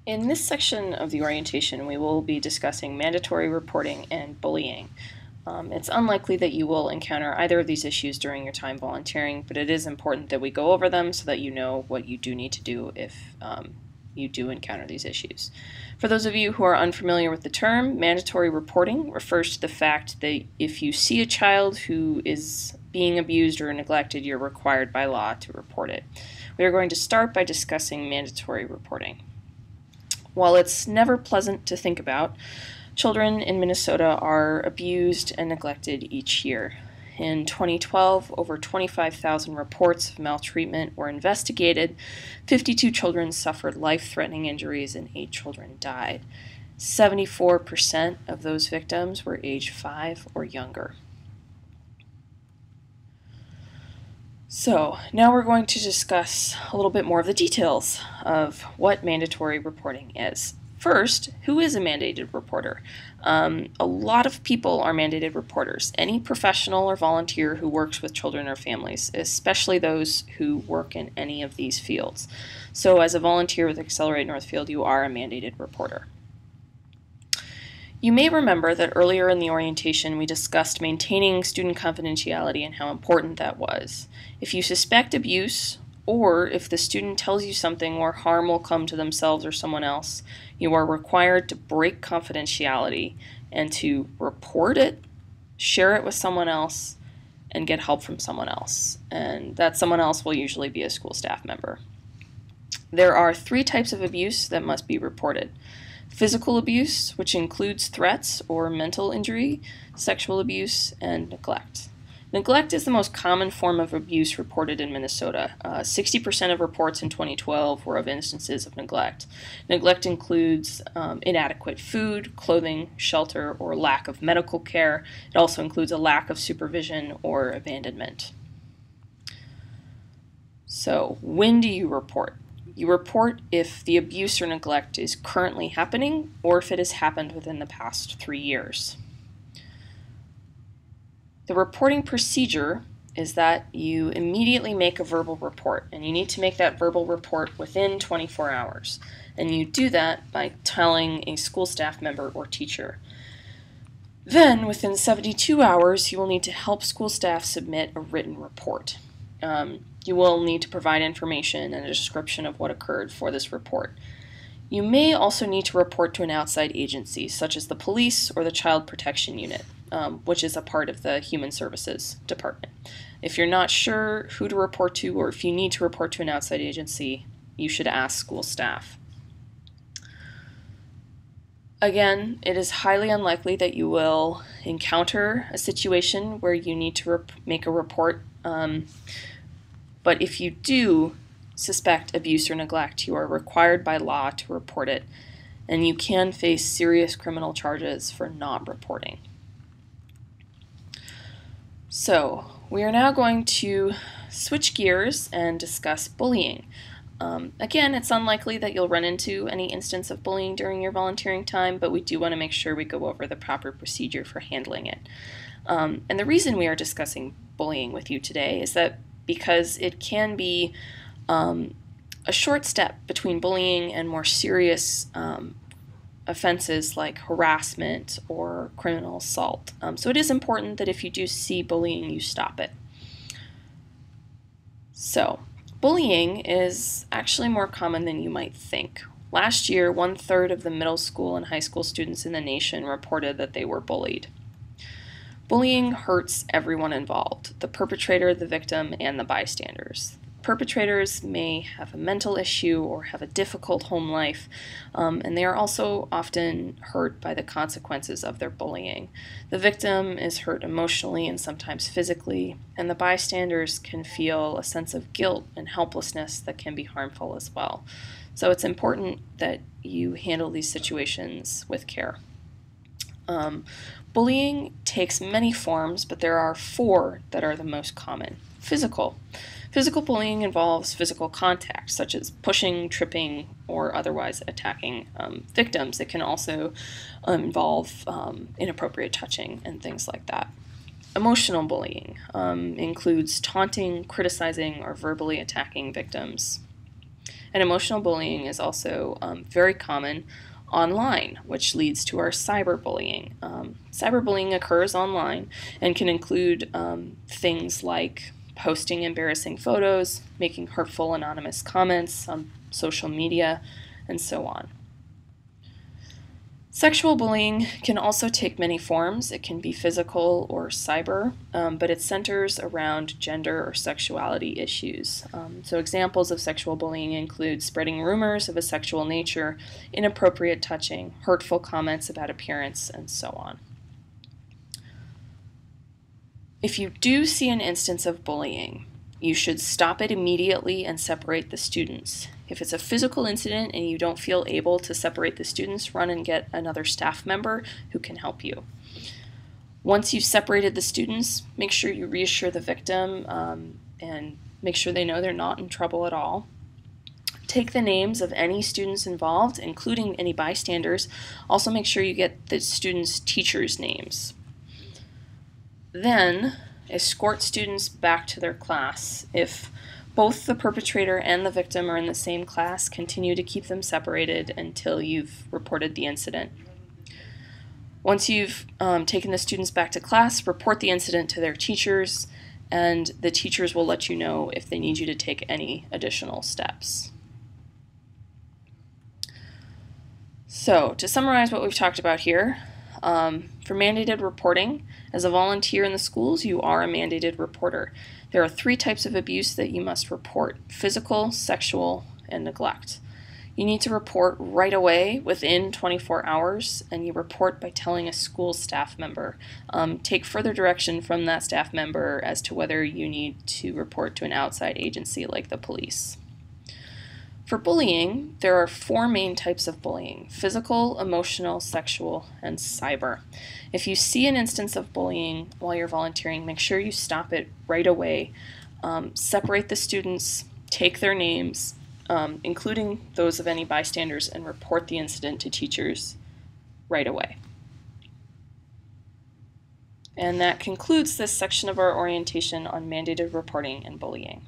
In this section of the orientation, we will be discussing mandatory reporting and bullying. It's unlikely that you will encounter either of these issues during your time volunteering, but it is important that we go over them so that you know what you do need to do if you do encounter these issues. For those of you who are unfamiliar with the term, mandatory reporting refers to the fact that if you see a child who is being abused or neglected, you're required by law to report it. We are going to start by discussing mandatory reporting. While it's never pleasant to think about, children in Minnesota are abused and neglected each year. In 2012, over 25,000 reports of maltreatment were investigated, 52 children suffered life-threatening injuries, and 8 children died. 74% of those victims were age 5 or younger. So now we're going to discuss a little bit more of the details of what mandatory reporting is. First, who is a mandated reporter? A lot of people are mandated reporters. Any professional or volunteer who works with children or families, especially those who work in any of these fields. So as a volunteer with Accelerate Northfield, you are a mandated reporter. You may remember that earlier in the orientation we discussed maintaining student confidentiality and how important that was. If you suspect abuse, or if the student tells you something where harm will come to themselves or someone else, you are required to break confidentiality and to report it, share it with someone else, and get help from someone else. And that someone else will usually be a school staff member. There are 3 types of abuse that must be reported. Physical abuse, which includes threats or mental injury, sexual abuse, and neglect. Neglect is the most common form of abuse reported in Minnesota. 60% of reports in 2012 were of instances of neglect. Neglect includes inadequate food, clothing, shelter, or lack of medical care. It also includes a lack of supervision or abandonment. So, when do you report? You report if the abuse or neglect is currently happening or if it has happened within the past 3 years. The reporting procedure is that you immediately make a verbal report, and you need to make that verbal report within 24 hours. And you do that by telling a school staff member or teacher. Then, within 72 hours, you will need to help school staff submit a written report. You will need to provide information and a description of what occurred for this report. You may also need to report to an outside agency, such as the police or the Child Protection Unit, which is a part of the Human Services Department. If you're not sure who to report to, or if you need to report to an outside agency, you should ask school staff. Again, it is highly unlikely that you will encounter a situation where you need to make a report. But if you do suspect abuse or neglect, you are required by law to report it, and you can face serious criminal charges for not reporting. So, we are now going to switch gears and discuss bullying. Again, it's unlikely that you'll run into any instance of bullying during your volunteering time, but we do want to make sure we go over the proper procedure for handling it. And the reason we are discussing bullying with you today is that because it can be a short step between bullying and more serious offenses like harassment or criminal assault. So it is important that if you do see bullying, you stop it. So, bullying is actually more common than you might think. Last year, 1/3 of the middle school and high school students in the nation reported that they were bullied. Bullying hurts everyone involved, the perpetrator, the victim, and the bystanders. Perpetrators may have a mental issue or have a difficult home life, and they are also often hurt by the consequences of their bullying. The victim is hurt emotionally and sometimes physically, and the bystanders can feel a sense of guilt and helplessness that can be harmful as well. So it's important that you handle these situations with care. Bullying takes many forms, but there are 4 that are the most common. Physical. Physical bullying involves physical contact, such as pushing, tripping, or otherwise attacking victims. It can also involve inappropriate touching and things like that. Emotional bullying includes taunting, criticizing, or verbally attacking victims. And emotional bullying is also very common online, which leads to our cyberbullying. Cyberbullying occurs online and can include things like posting embarrassing photos, making hurtful anonymous comments on social media, and so on. Sexual bullying can also take many forms. It can be physical or cyber, but it centers around gender or sexuality issues. So examples of sexual bullying include spreading rumors of a sexual nature, inappropriate touching, hurtful comments about appearance, and so on. If you do see an instance of bullying, you should stop it immediately and separate the students. If it's a physical incident and you don't feel able to separate the students, run and get another staff member who can help you. Once you've separated the students, make sure you reassure the victim and make sure they know they're not in trouble at all. Take the names of any students involved, including any bystanders. Also make sure you get the students' teachers' names. Then, escort students back to their class. If both the perpetrator and the victim are in the same class, continue to keep them separated until you've reported the incident. Once you've taken the students back to class, report the incident to their teachers, and the teachers will let you know if they need you to take any additional steps. So, to summarize what we've talked about here, for mandated reporting, as a volunteer in the schools, you are a mandated reporter. There are 3 types of abuse that you must report: physical, sexual, and neglect. You need to report right away within 24 hours, and you report by telling a school staff member. Take further direction from that staff member as to whether you need to report to an outside agency like the police. For bullying, there are 4 main types of bullying: physical, emotional, sexual, and cyber. If you see an instance of bullying while you're volunteering, make sure you stop it right away. Separate the students, take their names, including those of any bystanders, and report the incident to teachers right away. And that concludes this section of our orientation on mandated reporting and bullying.